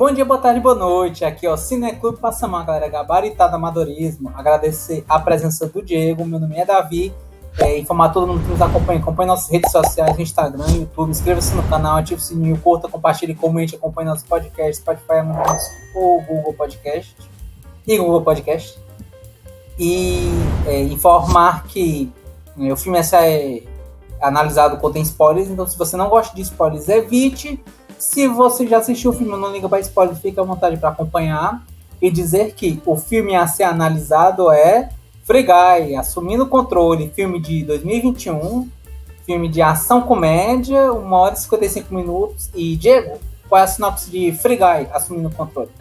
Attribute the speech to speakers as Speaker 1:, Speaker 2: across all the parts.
Speaker 1: Bom dia, boa tarde, boa noite. Aqui, ó, Cineclube Passamã, galera, gabaritado amadorismo. Agradecer a presença do Diego, meu nome é Davi. Informar todo mundo que nos acompanhe nossas redes sociais, Instagram, YouTube. Inscreva-se no canal, ative o sininho, curta, compartilhe, comente, acompanhe nossos podcasts, Spotify, ou Google Podcast. E informar que o filme é analisado contém spoilers, então se você não gosta de spoilers, evite. Se você já assistiu o filme e não liga para spoilers, fique à vontade para acompanhar. E dizer que o filme a ser analisado é Free Guy, Assumindo o Controle, filme de 2021, filme de ação-comédia, 1 hora e 55 minutos. E, Diego, qual é a sinopse de Free Guy, Assumindo o Controle?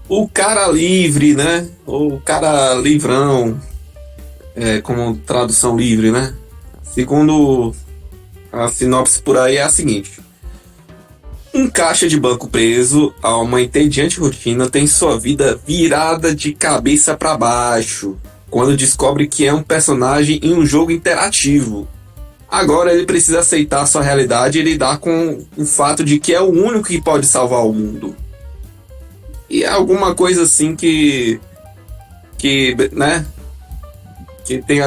Speaker 2: O cara livre, né? O cara livrão, como tradução livre, né? Segundo a sinopse por aí é a seguinte: um caixa de banco preso a uma entediante rotina tem sua vida virada de cabeça para baixo quando descobre que é um personagem em um jogo interativo. Agora ele precisa aceitar sua realidade e lidar com o fato de que é o único que pode salvar o mundo. E é alguma coisa assim que né? Que tem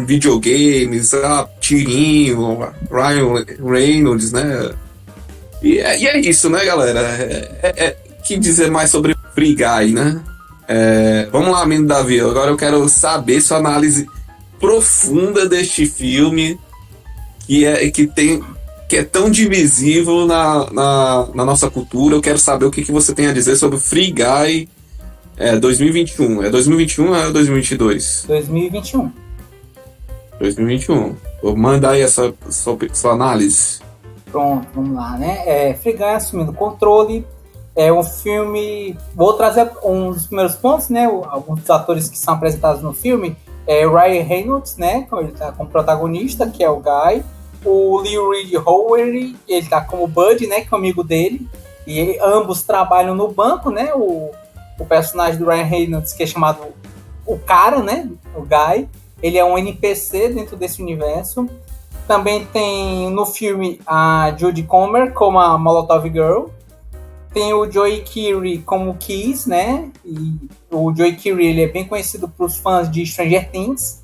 Speaker 2: videogames, tirinho, Ryan Reynolds, né? E é isso, né, galera? Que dizer mais sobre Free Guy, né? Vamos lá, menino Davi. Agora eu quero saber sua análise profunda deste filme que é tão divisível na nossa cultura. Eu quero saber o que você tem a dizer sobre Free Guy 2021. É 2021 ou é 2022?
Speaker 1: 2021.
Speaker 2: 2021. Vou mandar aí essa sua análise.
Speaker 1: Pronto, vamos lá, né? Free Guy, Assumindo o Controle. É um filme... Vou trazer um dos primeiros pontos, né? Alguns dos atores que são apresentados no filme. Ryan Reynolds, né? Ele tá como protagonista, que é o Guy. O Lee Reed Howery, ele tá como Bud, né? Que é o amigo dele. E ambos trabalham no banco, né? O personagem do Ryan Reynolds, que é chamado o cara, né? O Guy. Ele é um NPC dentro desse universo. Também tem no filme a Jodie Comer como a Molotov Girl. Tem o Joey Keery como Keys, né? E o Joey Keery, ele é bem conhecido para os fãs de Stranger Things.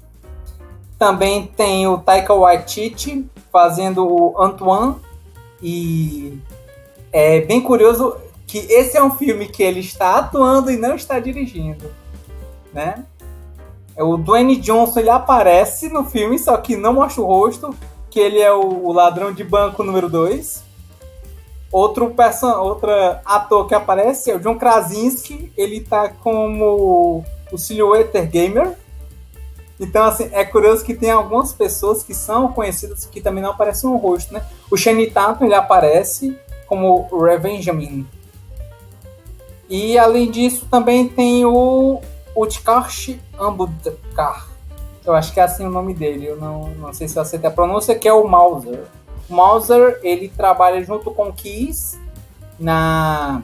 Speaker 1: Também tem o Taika Waititi fazendo o Antoine. E é bem curioso que esse é um filme que ele está atuando e não está dirigindo, né? O Dwayne Johnson, ele aparece no filme, só que não mostra o rosto, que ele é o ladrão de banco número 2. Outro ator que aparece é o John Krasinski, ele tá como o Silhouette Gamer. Então, assim, é curioso que tem algumas pessoas que são conhecidas que também não aparecem no rosto, né? O Channing Tatum, ele aparece como o Revenjamin. E, além disso, também tem o Utkarsh Ambudkar. Eu acho que é assim o nome dele. Eu não sei se eu acertei a pronúncia, que é o Mauser. O Mauser, ele trabalha junto com o Keys na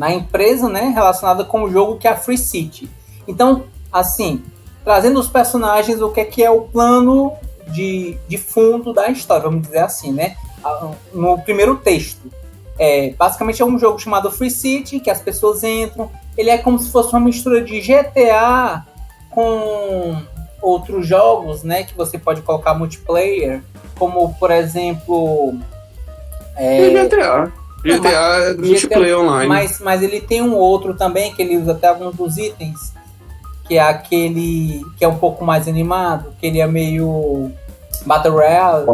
Speaker 1: empresa, né, relacionada com o jogo que é a Free City. Então, assim, trazendo os personagens, o que é o plano de fundo da história, vamos dizer assim, né? No primeiro texto. Basicamente é um jogo chamado Free City, que as pessoas entram. Ele é como se fosse uma mistura de GTA com outros jogos, né, que você pode colocar multiplayer, como, por exemplo...
Speaker 2: GTA é multiplayer online.
Speaker 1: Mas ele tem um outro também, que ele usa até alguns dos itens, que é aquele que é um pouco mais animado, que ele é meio Battle Royale.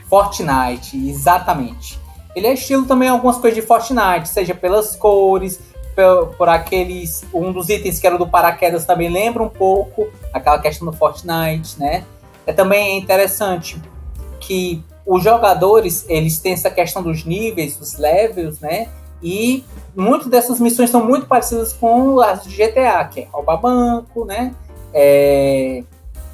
Speaker 1: Fortnite, exatamente. Ele é estilo também algumas coisas de Fortnite, seja pelas cores, por aqueles... Um dos itens que era do paraquedas também lembra um pouco aquela questão do Fortnite, né? Também é interessante que os jogadores, eles têm essa questão dos níveis, dos levels, né? E muitas dessas missões são muito parecidas com as de GTA, que é roubar banco, né?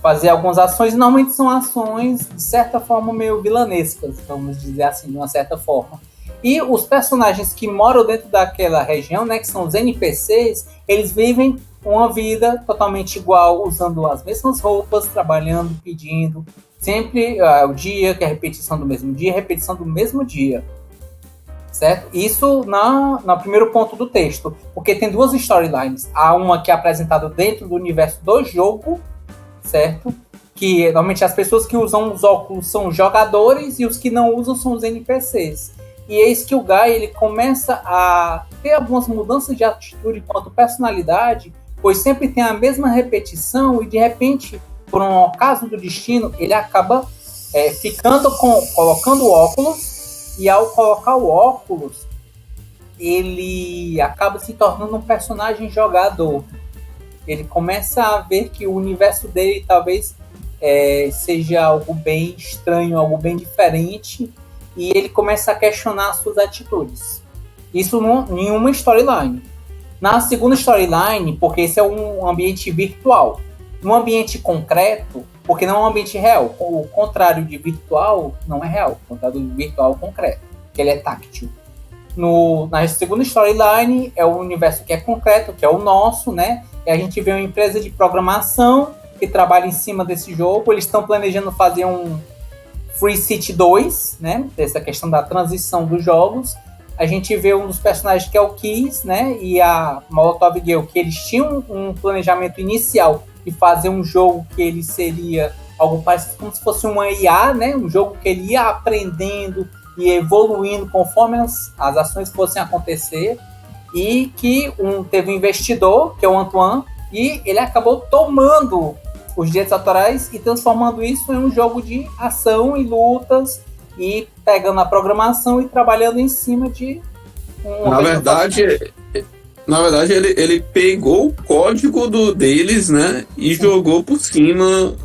Speaker 1: Fazer algumas ações, e normalmente são ações, de certa forma, meio vilanescas, vamos dizer assim, de uma certa forma. E os personagens que moram dentro daquela região, né, que são os NPCs, eles vivem uma vida totalmente igual, usando as mesmas roupas, trabalhando, pedindo, sempre o dia, que é a repetição do mesmo dia, certo? Isso no primeiro ponto do texto, porque tem duas storylines. Há uma que é apresentada dentro do universo do jogo, certo? Que normalmente as pessoas que usam os óculos são os jogadores e os que não usam são os NPCs. E eis que o Guy ele começa a ter algumas mudanças de atitude quanto personalidade, pois sempre tem a mesma repetição e de repente, por um ocaso do destino, ele acaba colocando o óculos, e ao colocar o óculos, ele acaba se tornando um personagem jogador. Ele começa a ver que o universo dele talvez seja algo bem estranho, algo bem diferente, e ele começa a questionar as suas atitudes. Isso em uma storyline. Na segunda storyline, porque esse é um ambiente virtual. No ambiente concreto, porque não é um ambiente real. O contrário de virtual não é real. O contrário do virtual é concreto, que ele é táctil. Na segunda storyline é o universo que é concreto, que é o nosso, né? E a gente vê uma empresa de programação que trabalha em cima desse jogo. Eles estão planejando fazer um Free City 2, né? Dessa questão da transição dos jogos. A gente vê um dos personagens que é o Keys, né? E a Molotov Girl, que eles tinham um planejamento inicial de fazer um jogo que ele seria algo parecido como se fosse uma IA, né? Um jogo que ele ia aprendendo e evoluindo conforme as ações fossem acontecer. E que teve um investidor, que é o Antoine, e ele acabou tomando os direitos autorais e transformando isso em um jogo de ação e lutas, e pegando a programação e trabalhando em cima de
Speaker 2: Na verdade, ele pegou o código deles, né, e jogou por cima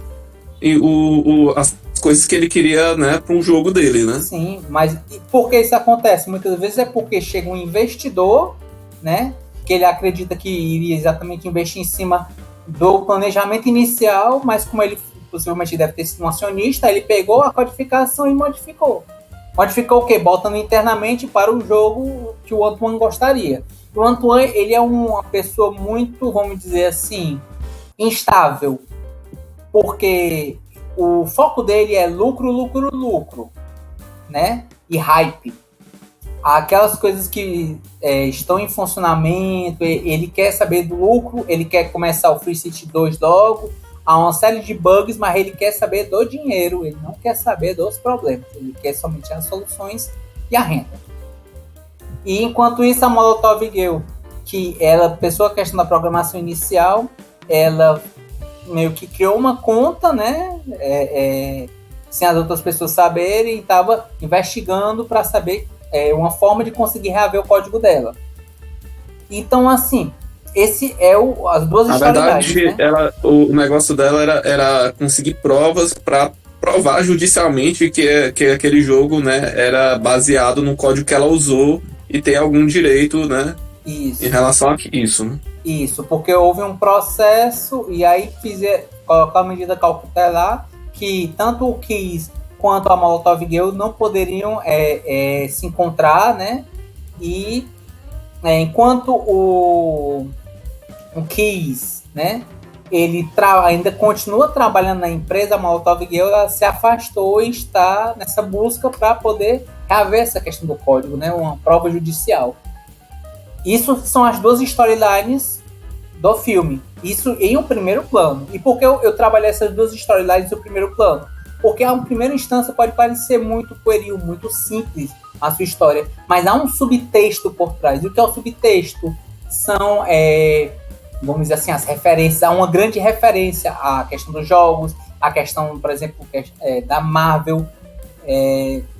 Speaker 2: as coisas que ele queria, né, para um jogo dele, né?
Speaker 1: Sim, mas por que isso acontece? Muitas vezes é porque chega um investidor, né, que ele acredita que iria exatamente investir em cima do planejamento inicial, mas como ele possivelmente deve ter sido um acionista, ele pegou a codificação e modificou. Modificou o quê? Botando internamente para o jogo que o Antoine gostaria. O Antoine, ele é uma pessoa muito, vamos dizer assim, instável, porque o foco dele é lucro, lucro, lucro, né? E hype. Aquelas coisas que estão em funcionamento, ele quer saber do lucro, ele quer começar o Free City 2 logo, há uma série de bugs, mas ele quer saber do dinheiro, ele não quer saber dos problemas, ele quer somente as soluções e a renda. E enquanto isso, a Molotov Girl, que ela, pessoa questão da programação inicial, ela meio que criou uma conta, né, sem as outras pessoas saberem, e estava investigando para saber uma forma de conseguir reaver o código dela. Então, assim, esse é as duas
Speaker 2: historiedades. Na verdade,
Speaker 1: né?
Speaker 2: O negócio dela era conseguir provas para provar judicialmente que aquele jogo, né, era baseado no código que ela usou e ter algum direito, né,
Speaker 1: isso,
Speaker 2: em relação a isso, né?
Speaker 1: Isso, porque houve um processo e aí colocar a medida cautelar que tanto o Keys quanto a Molotov Girl não poderiam se encontrar, né? E enquanto o Keys, né? Ele ainda continua trabalhando na empresa, a Molotov Girl ela se afastou e está nessa busca para poder reaver essa questão do código, né? Uma prova judicial. Isso são as duas storylines do filme. Isso em um primeiro plano. E por que eu trabalhei essas duas storylines no primeiro plano? Porque a primeira instância pode parecer muito pueril, muito simples a sua história, mas há um subtexto por trás. E o que é o subtexto? São, vamos dizer assim, as referências. Há uma grande referência à questão dos jogos, à questão, por exemplo, da Marvel,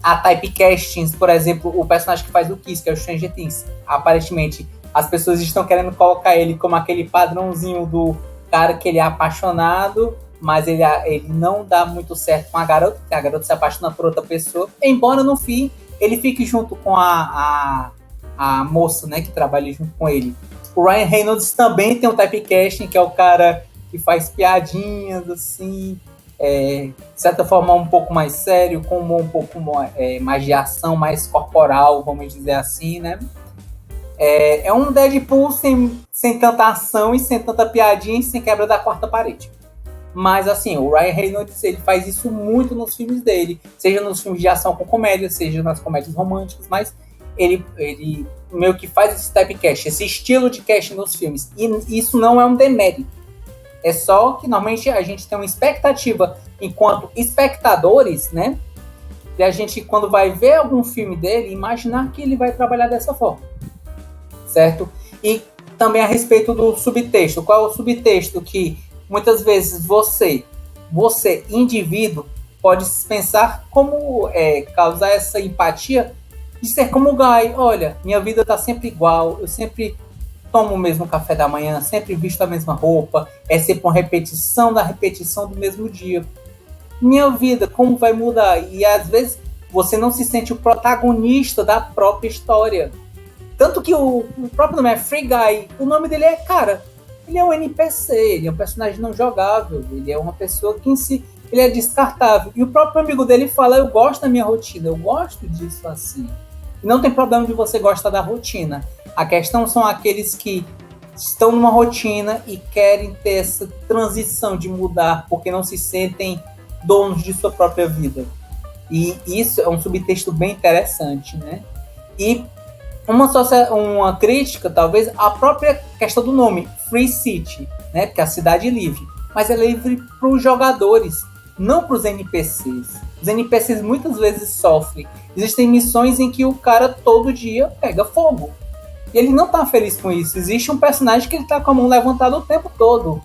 Speaker 1: a typecastings, por exemplo, o personagem que faz o Kiss, que é o Stranger Things. Aparentemente, as pessoas estão querendo colocar ele como aquele padrãozinho do cara que ele é apaixonado, mas ele não dá muito certo com a garota, porque a garota se apaixona por outra pessoa, embora no fim ele fique junto com a moça, né, que trabalha junto com ele. O Ryan Reynolds também tem um typecasting, que é o cara que faz piadinhas, assim, de certa forma um pouco mais sério, com um pouco mais de ação, mais corporal, vamos dizer assim, né? É um Deadpool sem tanta ação e sem tanta piadinha e sem quebra da quarta parede. Mas, assim, o Ryan Reynolds, ele faz isso muito nos filmes dele, seja nos filmes de ação com comédia, seja nas comédias românticas, mas ele meio que faz esse typecast, esse estilo de casting nos filmes. E isso não é um demérito. É só que normalmente a gente tem uma expectativa enquanto espectadores, né? De a gente, quando vai ver algum filme dele, imaginar que ele vai trabalhar dessa forma. Certo? E também a respeito do subtexto. Qual é o subtexto? Que muitas vezes você indivíduo, pode pensar como causar essa empatia de ser como o Guy. Olha, minha vida tá sempre igual, eu sempre tomo o mesmo café da manhã, sempre visto a mesma roupa, é sempre uma repetição da repetição do mesmo dia. Minha vida, como vai mudar? E às vezes você não se sente o protagonista da própria história. Tanto que o próprio nome é Free Guy, o nome dele é, cara, ele é um NPC, ele é um personagem não jogável, ele é uma pessoa que em si, ele é descartável. E o próprio amigo dele fala, eu gosto da minha rotina, eu gosto disso assim. E não tem problema de você gostar da rotina. A questão são aqueles que estão numa rotina e querem ter essa transição de mudar, porque não se sentem donos de sua própria vida. E isso é um subtexto bem interessante, né? E uma crítica, talvez, à própria questão do nome, Free City, né? Porque é a cidade livre. Mas é livre para os jogadores, não para os NPCs. Os NPCs muitas vezes sofrem. Existem missões em que o cara todo dia pega fogo. E ele não tá feliz com isso. Existe um personagem que ele tá com a mão levantada o tempo todo.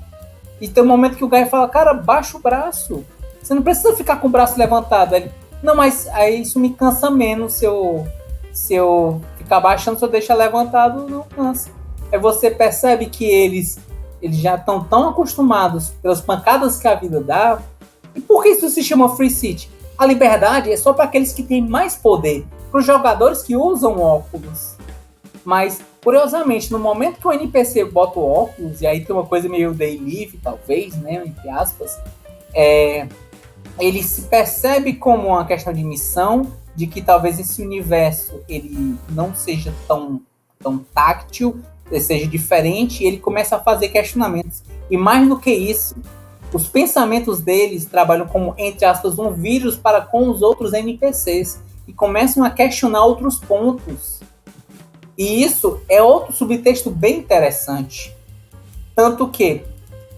Speaker 1: E tem um momento que o Guy fala, cara, baixa o braço. Você não precisa ficar com o braço levantado. Ele, não, mas aí isso me cansa menos se eu ficar baixando, se eu deixar levantado, não cansa. Aí você percebe que eles já estão tão acostumados pelas pancadas que a vida dá. E por que isso se chama Free City? A liberdade é só para aqueles que têm mais poder, para os jogadores que usam óculos. Mas, curiosamente, no momento que o NPC bota o óculos, e aí tem uma coisa meio day live, talvez, né, entre aspas, ele se percebe como uma questão de missão, de que talvez esse universo ele não seja tão táctil, seja diferente, e ele começa a fazer questionamentos. E mais do que isso, os pensamentos deles trabalham como, entre aspas, um vírus para com os outros NPCs, e começam a questionar outros pontos. E isso é outro subtexto bem interessante. Tanto que,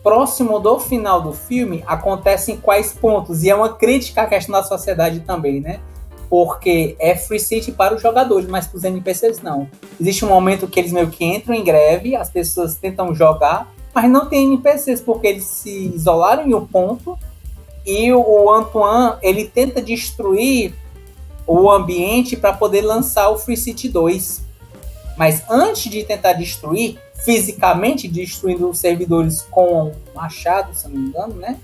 Speaker 1: próximo do final do filme, acontecem quais pontos? E é uma crítica à questão da sociedade também, né? Porque é Free City para os jogadores, mas para os NPCs não. Existe um momento que eles meio que entram em greve, as pessoas tentam jogar, mas não tem NPCs, porque eles se isolaram em um ponto, e o Antoine, ele tenta destruir o ambiente para poder lançar o Free City 2. Mas antes de tentar destruir, fisicamente destruindo os servidores com um machado, se não me engano, né?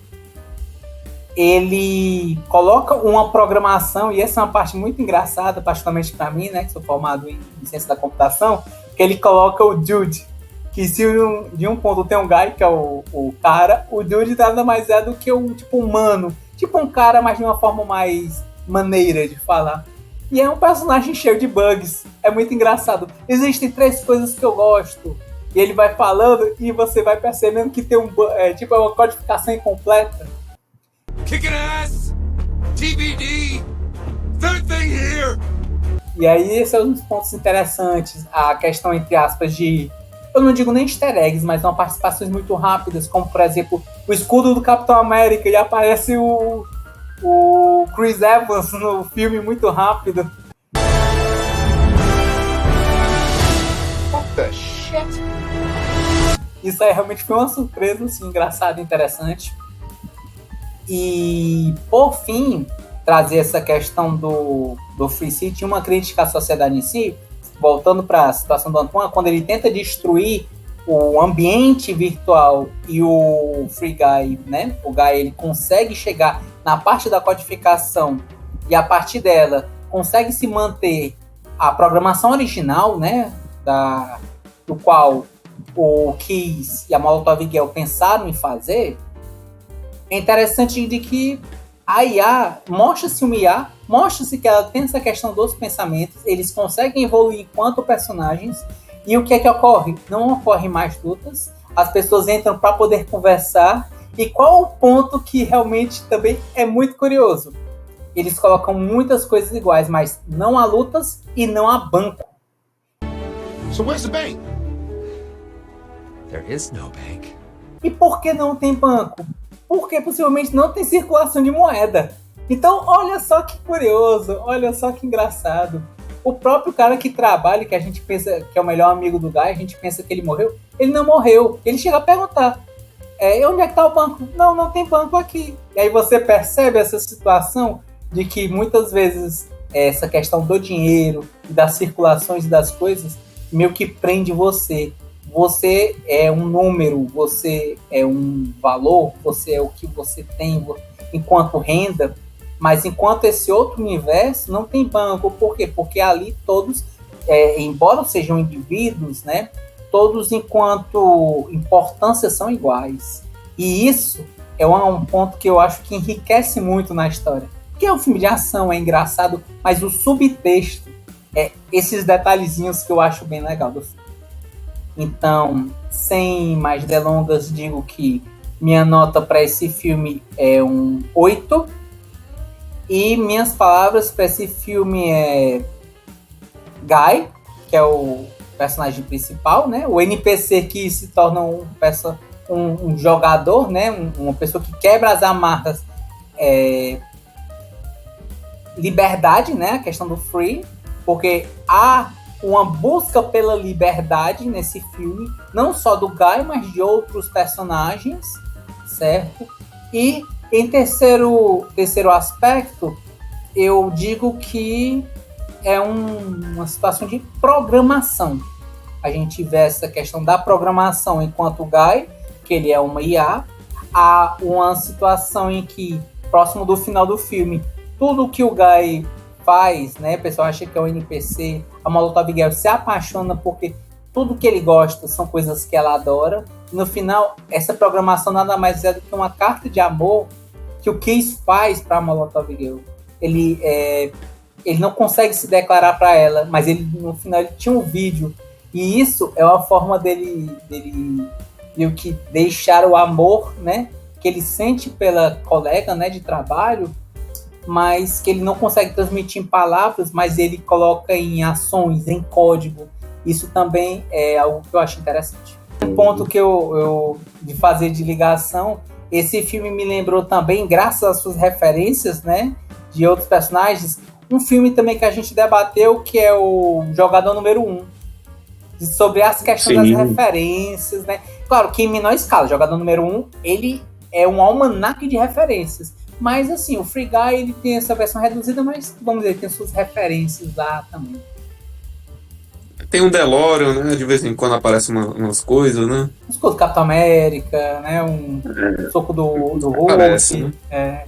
Speaker 1: Ele coloca uma programação, e essa é uma parte muito engraçada, particularmente para mim, né, que sou formado em ciência da computação, que ele coloca o Dude, que se de um ponto tem um Guy, que é o cara, o Dude nada mais é do que um tipo humano, tipo um cara, mas de uma forma mais maneira de falar. E é um personagem cheio de bugs. É muito engraçado. Existem 3 coisas que eu gosto. E ele vai falando e você vai percebendo que tem tipo uma codificação incompleta. Kicking ass! TBD! Third thing here! E aí esse é um dos pontos interessantes. A questão, entre aspas, de... Eu não digo nem easter eggs, mas são participações muito rápidas. Como, por exemplo, o escudo do Capitão América. E aparece o Chris Evans no filme muito rápido. What the shit? Isso aí realmente foi uma surpresa, assim, engraçada e interessante. E, por fim, trazer essa questão do Free City, uma crítica à sociedade em si, voltando para a situação do Antoine, quando ele tenta destruir o ambiente virtual e o Free Guy, né? O Guy, ele consegue chegar na parte da codificação e a partir dela consegue se manter a programação original, né? Do qual o Keyes e a Molotov Gel pensaram em fazer. É interessante de que a IA, mostra-se uma IA, mostra-se que ela tem essa questão dos pensamentos, eles conseguem evoluir enquanto personagens. E o que é que ocorre? Não ocorrem mais lutas, as pessoas entram para poder conversar. E qual o ponto que realmente também é muito curioso? eles colocam muitas coisas iguais, mas não há lutas e não há banco.
Speaker 3: So where's the bank? There is no bank.
Speaker 1: E por que não tem banco? Porque possivelmente não tem circulação de moeda. Então, olha só que curioso, olha só que engraçado. O próprio cara que trabalha, que a gente pensa que é o melhor amigo do Guy, a gente pensa que ele morreu, ele não morreu. Ele chega a perguntar, onde é que tá o banco? Não, não tem banco aqui. E aí você percebe essa situação de que muitas vezes essa questão do dinheiro, das circulações das coisas, meio que prende você. Você é um número, você é um valor, você é o que você tem enquanto renda, mas enquanto esse outro universo não tem banco. Por quê? Porque ali todos, embora sejam indivíduos, né, todos enquanto importância são iguais. E isso é um ponto que eu acho que enriquece muito na história. Porque é um filme de ação, é engraçado, mas o subtexto é esses detalhezinhos que eu acho bem legal do filme. Então, sem mais delongas, digo que minha nota para esse filme é um 8. E minhas palavras para esse filme é Guy, que é o personagem principal, né? O NPC que se torna um jogador, né? Uma pessoa que quebra as amarras. Liberdade, né? A questão do free, porque há uma busca pela liberdade nesse filme, não só do Guy, mas de outros personagens, certo? E em terceiro aspecto, eu digo que é uma situação de programação. A gente vê essa questão da programação enquanto o Guy, que ele é uma IA, há uma situação em que, próximo do final do filme, tudo que o Guy faz, né, o pessoal acha que é um NPC, a Molotov Girl se apaixona porque tudo que ele gosta são coisas que ela adora. E no final, essa programação nada mais é do que uma carta de amor que o Keith faz para a Molotov Girl. Ele não consegue se declarar para ela, mas no final ele tinha um vídeo. E isso é uma forma dele meio que deixar o amor, né, que ele sente pela colega, né, de trabalho, mas que ele não consegue transmitir em palavras, mas ele coloca em ações, em código. Isso também é algo que eu acho interessante. Um ponto que eu de fazer de ligação, esse filme me lembrou também, graças às suas referências, né, de outros personagens, um filme também que a gente debateu, que é o Jogador Número 1, sobre as questões das referências, né? Claro que em menor escala, Jogador Número 1, ele é um almanaque de referências. Mas, assim, o Free Guy, ele tem essa versão reduzida, mas, vamos dizer, tem suas referências lá também.
Speaker 2: Tem um DeLorean, né? De vez em quando aparecem umas coisas, né?
Speaker 1: Uns coisas do Capitão América, né? Um soco do Hulk.
Speaker 2: Parece, né?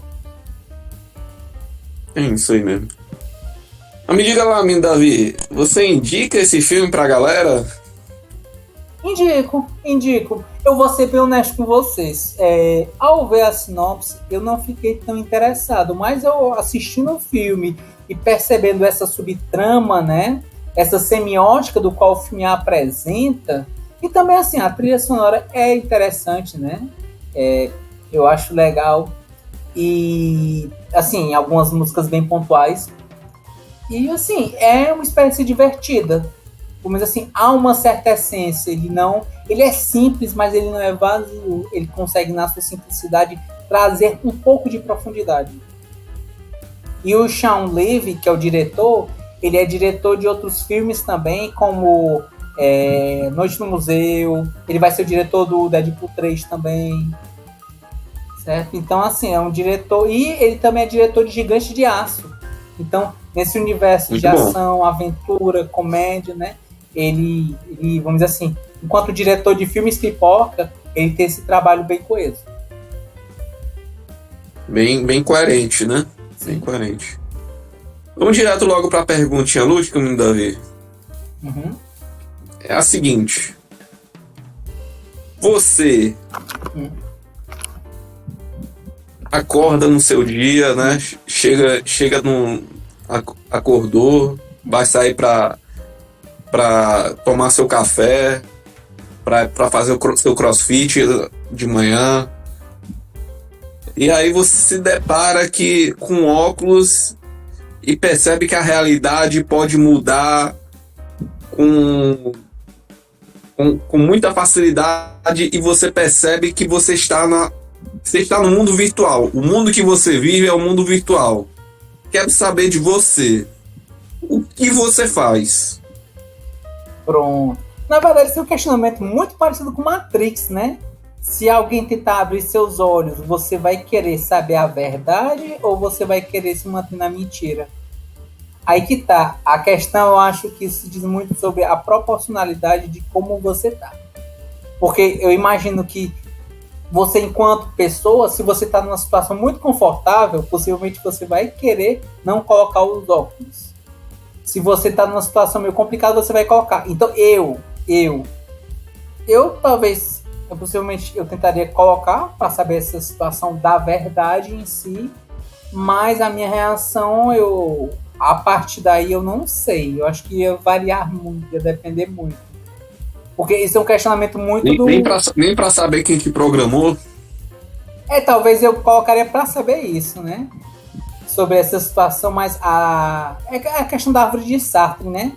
Speaker 2: É isso aí mesmo. Mas me diga lá, menino Davi, você indica esse filme pra galera?
Speaker 1: Indico. Eu vou ser bem honesto com vocês. Ao ver a sinopse, eu não fiquei tão interessado, mas eu assistindo o filme e percebendo essa subtrama, né? Essa semiótica do qual o filme apresenta, e também assim, a trilha sonora é interessante, né? Eu acho legal. E assim, algumas músicas bem pontuais. E assim, é uma experiência divertida. Mas assim, há uma certa essência. Ele é simples, mas ele não é vazio. Ele consegue, na sua simplicidade, trazer um pouco de profundidade. E o Shawn Levy, que é o diretor, ele é diretor de outros filmes também, como Noite no Museu. Ele vai ser o diretor do Deadpool 3 também. Certo? Então, assim, é um diretor... E ele também é diretor de Gigante de Aço. Então, nesse universo muito de ação, bom. Aventura, comédia, né? Ele, vamos dizer assim, enquanto diretor de filmes pipoca, ele tem esse trabalho bem coeso.
Speaker 2: Bem coerente, né? Sim. Bem coerente. Vamos direto logo para a perguntinha lúdica, menino Davi.
Speaker 1: Uhum.
Speaker 2: É a seguinte. Você acorda no seu dia, né? Chega acordou, vai sair para tomar seu café, para fazer o seu crossfit de manhã. E aí você se depara com óculos e percebe que a realidade pode mudar com muita facilidade, e você percebe que você está no mundo virtual. O mundo que você vive é o mundo virtual. Quero saber de você. O que você faz?
Speaker 1: Pronto. Na verdade, esse é um questionamento muito parecido com Matrix, né? Se alguém tentar abrir seus olhos, você vai querer saber a verdade ou você vai querer se manter na mentira? Aí que tá. A questão, eu acho que se diz muito sobre a proporcionalidade de como você tá. Porque eu imagino que você, enquanto pessoa, se você tá numa situação muito confortável, possivelmente você vai querer não colocar os óculos. Se você tá numa situação meio complicada, você vai colocar. Então, eu talvez, possivelmente, eu tentaria colocar para saber essa situação da verdade em si, mas a minha reação, a partir daí, eu não sei. Eu acho que ia variar muito, ia depender muito. Porque isso é um questionamento muito
Speaker 2: nem pra saber quem que programou.
Speaker 1: Talvez eu colocaria para saber isso, né? Sobre essa situação, mas é a questão da árvore de Sartre, né?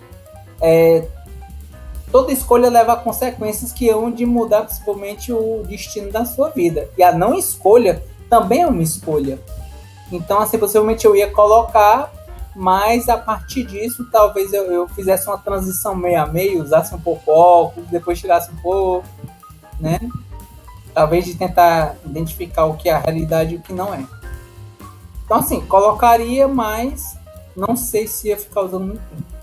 Speaker 1: Toda escolha leva a consequências que hão de mudar possivelmente o destino da sua vida. E a não escolha também é uma escolha. Então, assim, possivelmente eu ia colocar, mas a partir disso, talvez eu fizesse uma transição meio a meio, usasse um pouco óculos, depois tirasse um pouco, né? Talvez de tentar identificar o que é a realidade e o que não é. Então, assim, colocaria, mas não sei se ia ficar usando muito tempo.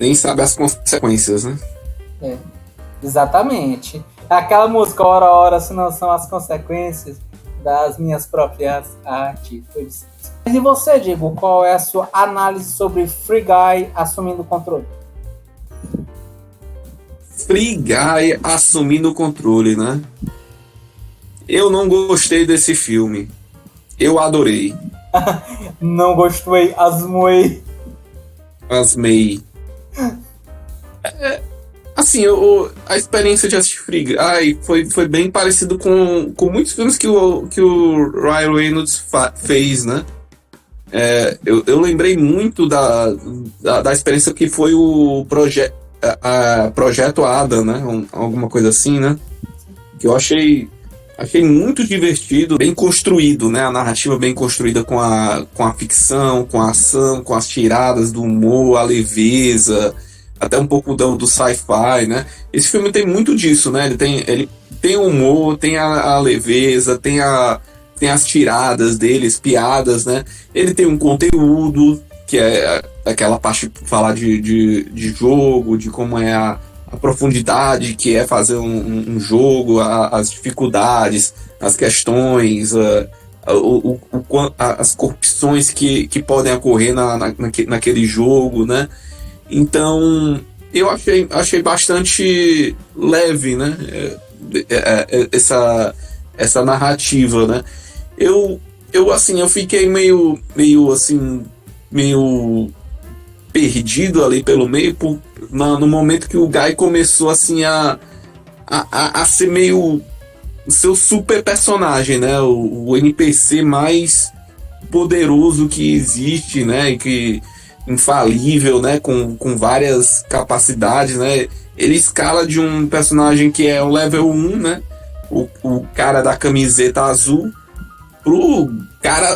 Speaker 2: Nem sabe as consequências, né?
Speaker 1: Exatamente. Aquela música, ora, se não são as consequências das minhas próprias atitudes. Mas e você, Diego, qual é a sua análise sobre Free Guy assumindo o controle?
Speaker 2: Free Guy assumindo o controle, né? Eu não gostei desse filme. Eu adorei.
Speaker 1: Não gostei, asmei.
Speaker 2: Assim, a experiência de assistir Free Guy foi bem parecido com muitos filmes que o Ryan Reynolds fez, né? Eu lembrei muito da experiência que foi o Projeto Adam, né? Alguma coisa assim, né? Que eu achei muito divertido, bem construído, né? A narrativa bem construída com a ficção, com a ação, com as tiradas do humor, a leveza, até um pouco do sci-fi, né? Esse filme tem muito disso, né? Ele tem o humor, tem a leveza, tem as tiradas deles, piadas, né? Ele tem um conteúdo, que é aquela parte de falar de jogo, de como é a profundidade que é fazer um jogo, as dificuldades, as questões, as corrupções que podem ocorrer naquele jogo, né? Então, eu achei bastante leve, né? Essa narrativa, né? Eu fiquei meio perdido ali pelo meio no momento que o Guy começou assim a ser meio o seu super personagem, né? O NPC mais poderoso que existe, né? E que infalível, né? Com várias capacidades, né? Ele escala de um personagem que é o level 1, né? O cara da camiseta azul, pro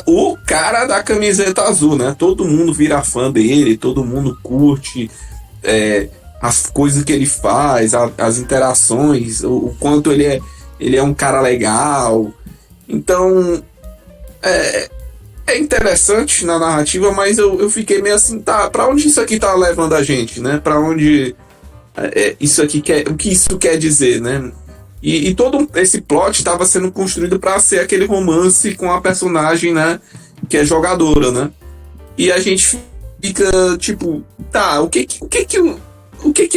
Speaker 2: o cara da camiseta azul, né? Todo mundo vira fã dele, todo mundo curte as coisas que ele faz, as interações, o quanto ele é um cara legal. Então, é interessante na narrativa, mas eu fiquei meio assim, tá, pra onde isso aqui tá levando a gente, né? Pra onde isso aqui o que isso quer dizer, né? E todo esse plot estava sendo construído para ser aquele romance com a personagem, né, que é jogadora, né? E a gente fica tipo, tá, o que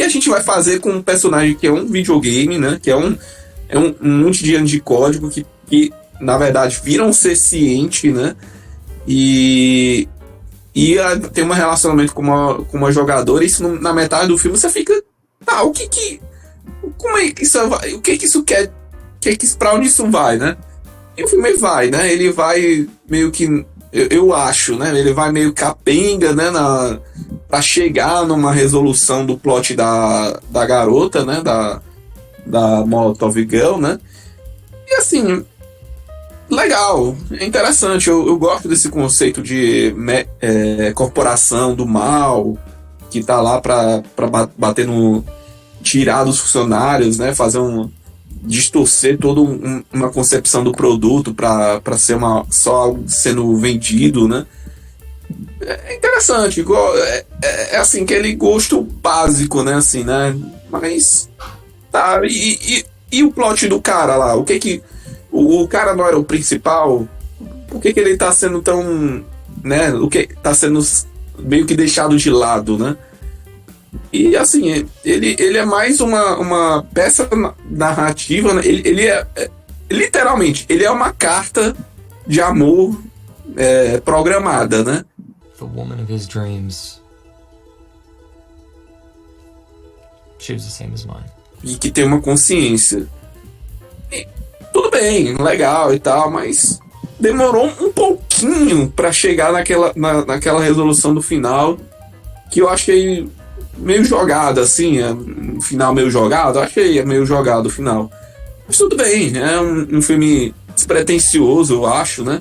Speaker 2: a gente vai fazer com um personagem que é um videogame, né? Que é um monte de anos de código que na verdade viram ser ciente, né? E tem um relacionamento com uma jogadora, e isso na metade do filme você fica, tá, como é que isso vai, o que isso quer pra onde isso vai, né? E o filme vai, né? Ele vai meio que, eu acho, né? Ele vai meio capenga, né? Pra chegar numa resolução do plot da garota, né? Da Molotov Girl, né? E assim, legal, é interessante. Eu gosto desse conceito de corporação do mal, que tá lá pra bater no... tirar dos funcionários, né? Fazer distorcer toda uma concepção do produto para ser só algo sendo vendido, né? É interessante, é assim, aquele gosto básico, né? Assim, né? Mas tá, e o plot do cara lá? O que o cara não era o principal? Por que ele tá sendo tão, né? O que tá sendo meio que deixado de lado, né? E assim, ele é mais uma peça narrativa, né? Ele é literalmente, ele é uma carta de amor programada, né?
Speaker 4: The woman of his dreams. She was the same as mine.
Speaker 2: E que tem uma consciência. E tudo bem, legal e tal, mas demorou um pouquinho pra chegar naquela resolução do final, que eu achei meio jogado, assim, um final meio jogado, eu achei meio jogado o final. Mas tudo bem, é um filme despretensioso, eu acho, né?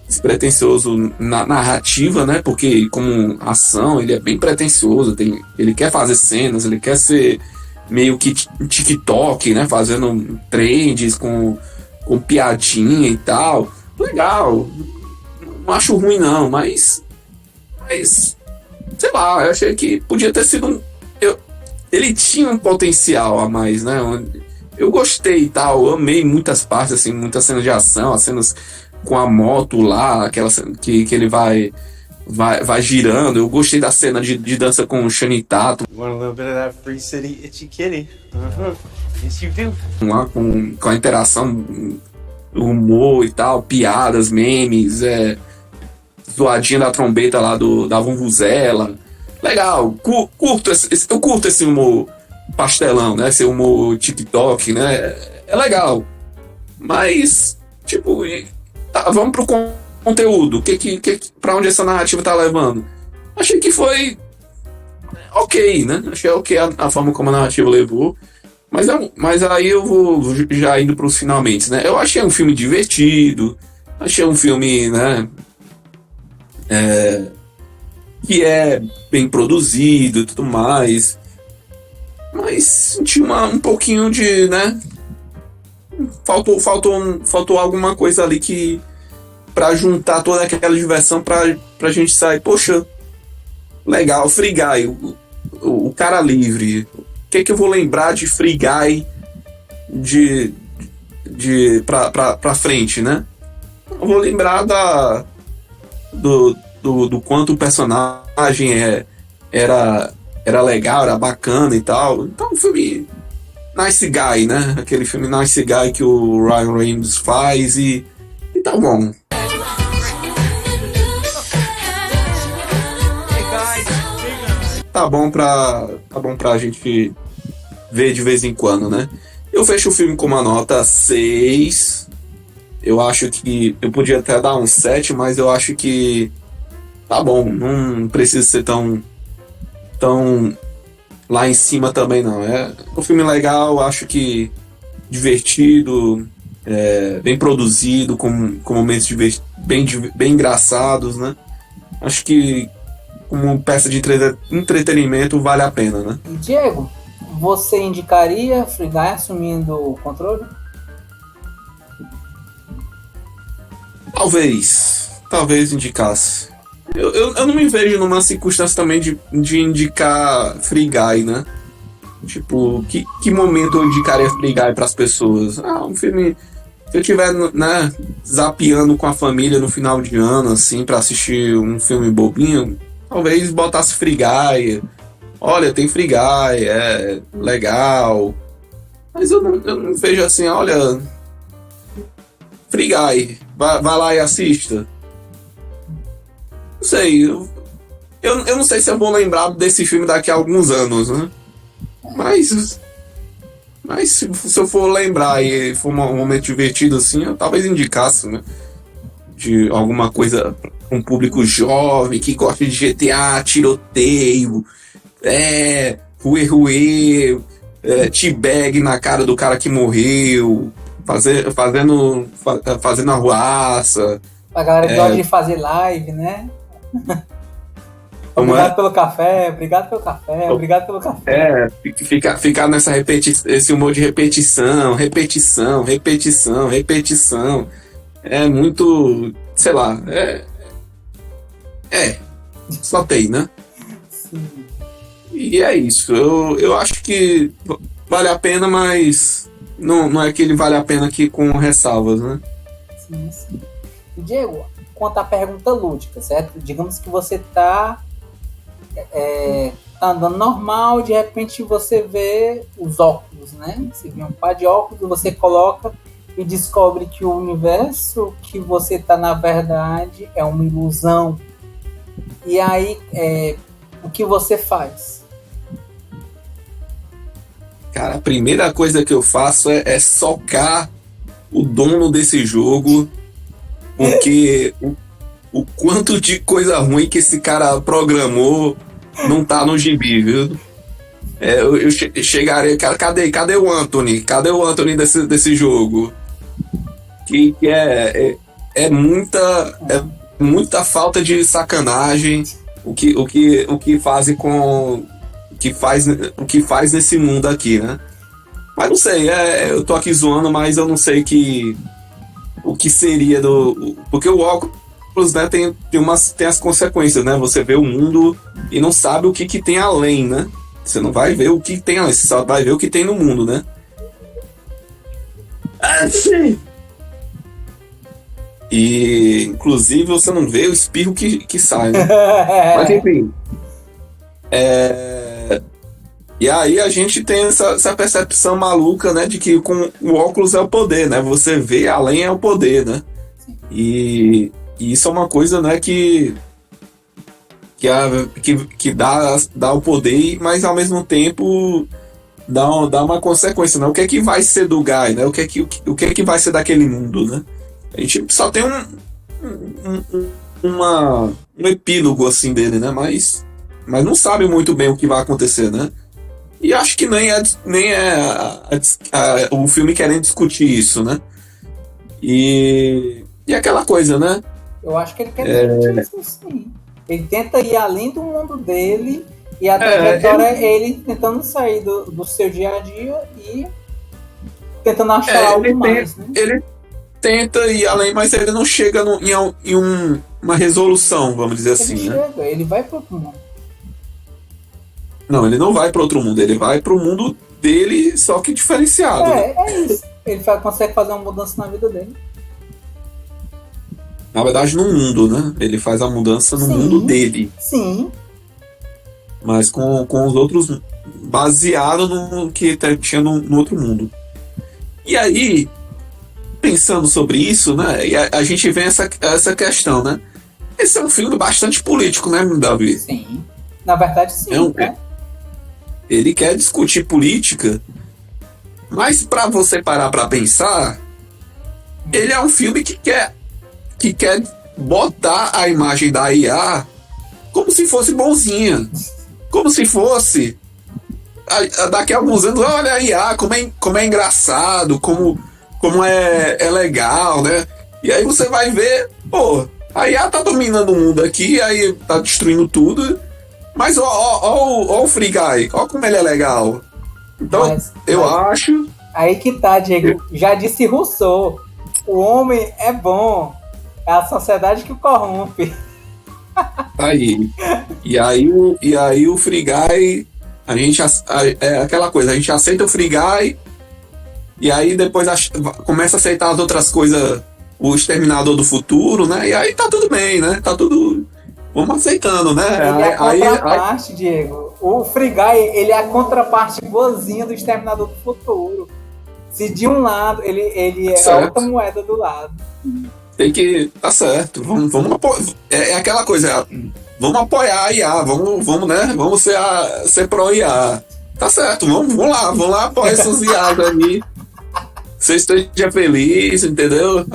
Speaker 2: Despretensioso na narrativa, né? Porque como ação, ele é bem pretensioso, ele quer fazer cenas, ele quer ser meio que TikTok, né? Fazendo trends com piadinha e tal. Legal. Não acho ruim não, mas sei lá, eu achei que podia ter sido ele tinha um potencial a mais, né? Eu gostei e tal, eu amei muitas partes, assim, muitas cenas de ação, as cenas com a moto lá, aquela que ele vai girando. Eu gostei da cena de dança com o Channing Tatum.
Speaker 5: Want a little bit of that Free City Itchy Kitty? Yes, you do.
Speaker 2: Lá com a interação, o humor e tal, piadas, memes, zoadinha da trombeta lá da Vuvuzela. Legal, eu curto esse humor pastelão, né? Esse humor TikTok, né? É legal. Mas, tipo, tá, vamos pro conteúdo. Pra onde essa narrativa tá levando? Achei que foi ok, né? Achei ok a forma como a narrativa levou. Mas aí eu vou já indo pros finalmente, né? Eu achei um filme divertido. Achei um filme, né? Que é bem produzido e tudo mais. Mas senti um pouquinho de, né? Faltou alguma coisa ali que pra juntar toda aquela diversão pra gente sair. Poxa, legal, Free Guy, o cara livre. O que eu vou lembrar de Free Guy pra frente, né? Eu vou lembrar do quanto o personagem era legal, era bacana e tal. Então o filme Nice Guy, né? Aquele filme Nice Guy que o Ryan Reynolds faz e tá bom. Tá bom pra gente ver de vez em quando, né? Eu fecho o filme com uma nota 6. Eu acho que eu podia até dar um 7, mas eu acho que tá bom, não precisa ser tão lá em cima também não. É um filme legal, acho que divertido, bem produzido, com momentos bem engraçados, né? Acho que como peça de entretenimento vale a pena, né?
Speaker 1: Diego, você indicaria Free Guy assumindo o controle? Talvez indicasse. Eu não me vejo numa circunstância também de indicar Free Guy, né? Tipo, que momento eu indicaria Free Guy pras pessoas? Um filme... Se eu estiver, né, zapeando com a família no final de ano, assim, pra assistir um filme bobinho, talvez botasse Free Guy. Olha, tem Free Guy, é legal. Mas eu não vejo assim, olha... Free Guy, vai lá e assista. Não sei, eu não sei se eu vou lembrar desse filme daqui a alguns anos, né? Mas
Speaker 2: Mas se eu for lembrar e for um momento divertido assim, eu talvez indicasse, né? De alguma coisa para um público jovem que gosta de GTA, tiroteio, ruê, teabag na cara do cara que morreu, fazendo arruaça.
Speaker 1: A galera que gosta de fazer live, né?
Speaker 2: Como
Speaker 1: Obrigado pelo café, obrigado pelo café, obrigado pelo café.
Speaker 2: Ficar nessa esse humor de repetição. É muito, sei lá, só tem, né?
Speaker 1: Sim.
Speaker 2: E é isso. Eu acho que vale a pena, mas não é que ele vale a pena aqui com ressalvas, né?
Speaker 1: Sim. E Diego, quanto à pergunta lúdica, certo? Digamos que você tá andando normal, de repente você vê os óculos, né? Você vê um par de óculos, você coloca e descobre que o universo que você tá, na verdade, é uma ilusão. E aí, o que você faz?
Speaker 2: Cara, a primeira coisa que eu faço é socar o dono desse jogo, porque o quanto de coisa ruim que esse cara programou não tá no gibi, viu? Eu chegaria, cara, cadê o Anthony? Cadê o Anthony desse jogo? Que é muita falta de sacanagem o que fazem com o que faz nesse mundo aqui, né? Mas não sei, eu tô aqui zoando, mas eu não sei o que seria porque o óculos, né, tem as consequências, né? Você vê o mundo e não sabe o que tem além, né? Você não vai ver o que tem além, você só vai ver o que tem no mundo, né? E, inclusive, você não vê o espirro que sai, né? Mas, enfim. E aí a gente tem essa percepção maluca, né? De que com o óculos é o poder, né? Você vê além é o poder, né? E isso é uma coisa, né? Que dá o poder, mas ao mesmo tempo dá uma consequência, né? O que é que vai ser do Guy, né? O que é que vai ser daquele mundo, né? A gente só tem um epílogo assim dele, né? Mas não sabe muito bem o que vai acontecer, né? E acho que nem é o filme querendo discutir isso, né? E aquela coisa, né?
Speaker 1: Eu acho que ele quer discutir isso, sim. Ele tenta ir além do mundo dele e a trajetória é ele tentando sair do seu dia a dia e tentando achar algo mais, né?
Speaker 2: Ele tenta ir além, mas ele não chega em uma resolução, vamos dizer assim, né?
Speaker 1: Ele vai para outro mundo.
Speaker 2: Não, ele não vai para outro mundo, ele vai para o mundo dele, só que diferenciado.
Speaker 1: É isso. Ele consegue fazer uma mudança na vida dele.
Speaker 2: Na verdade, no mundo, né? Ele faz a mudança no mundo dele.
Speaker 1: Sim.
Speaker 2: Mas com os outros, baseado no que tinha no outro mundo. E aí, pensando sobre isso, né? E a gente vê essa questão, né? Esse é um filme bastante político, né, Davi?
Speaker 1: Sim. Na verdade, sim. Né?
Speaker 2: Ele quer discutir política, mas para você parar para pensar, ele é um filme que quer botar a imagem da IA como se fosse bonzinha, como se fosse daqui a alguns anos, olha a IA, como é engraçado, como é legal, né? E aí você vai ver, pô, a IA tá dominando o mundo aqui, aí tá destruindo tudo, mas ó o Free Guy, ó como ele é legal. Então, eu acho...
Speaker 1: Aí que tá, Diego, já disse Rousseau, o homem é bom, é a sociedade que o corrompe.
Speaker 2: Aí. E aí o Free Guy, a gente é aquela coisa, a gente aceita o Free Guy e aí depois começa a aceitar as outras coisas, o Exterminador do Futuro, né? E aí tá tudo bem, né? Tá tudo... Vamos aceitando, né?
Speaker 1: Ele é a contraparte, Diego. O Free Guy, ele é a contraparte boazinha do Exterminador do Futuro. Se de um lado, ele é a outra moeda do lado.
Speaker 2: Tem que... Tá certo. Vamos apoiar. É aquela coisa, vamos apoiar a IA, vamos, né? Vamos ser pró-IA. Tá certo, vamos lá apoiar essas viagens aí. Você esteja feliz, entendeu?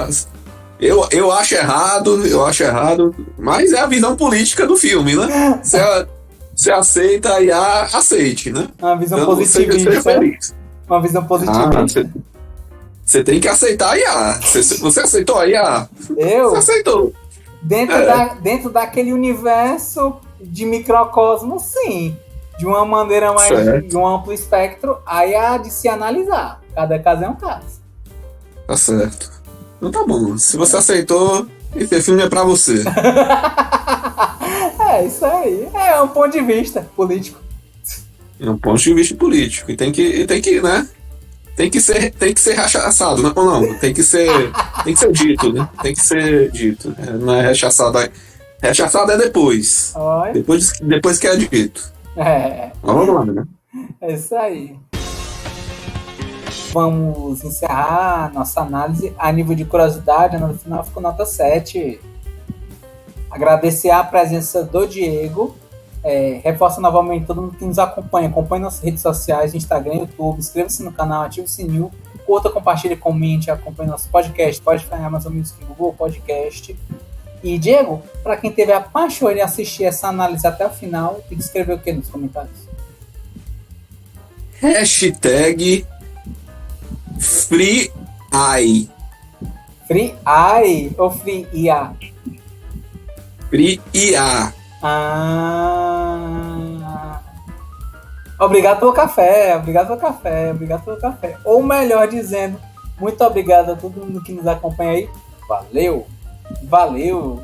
Speaker 2: Eu acho errado, mas é a visão política do filme, né? Você aceita e aceite, né?
Speaker 1: Uma visão
Speaker 2: Então, seja
Speaker 1: positivista.
Speaker 2: feliz.
Speaker 1: Uma visão positivista.
Speaker 2: Você tem que aceitar a IA. Você aceitou a IA?
Speaker 1: Eu?
Speaker 2: Você aceitou.
Speaker 1: Dentro daquele universo de microcosmo, sim. De uma maneira mais
Speaker 2: Certo.
Speaker 1: de um amplo espectro, aí há de se analisar. Cada caso é um caso.
Speaker 2: Tá certo. Então tá bom. Se você aceitou, esse filme é pra você.
Speaker 1: É isso aí. É um ponto de vista político.
Speaker 2: É um ponto de vista político. E tem que, né? Tem que ser rechaçado, não, não. Tem que ser dito, né? Tem que ser dito. Não é rechaçado. Rechaçado é depois.
Speaker 1: Olha.
Speaker 2: Depois que é dito. Vamos lá, né?
Speaker 1: É isso aí. Vamos encerrar nossa análise. A nível de curiosidade, no final ficou nota 7. Agradecer a presença do Diego. Reforça novamente todo mundo que nos acompanha. Acompanhe nossas redes sociais, Instagram, YouTube. Inscreva-se no canal, ative o sininho. Curta, compartilhe, comente. Acompanhe nosso podcast. Pode falar mais ou menos que Google Podcast. E, Diego, para quem teve a paixão de assistir essa análise até o final, tem que escrever o que nos comentários?
Speaker 2: Hashtag FreeEye.
Speaker 1: Free Eye ou Free IA?
Speaker 2: FreeIA.
Speaker 1: Obrigado pelo café. Ou melhor dizendo, muito obrigado a todo mundo que nos acompanha aí. Valeu.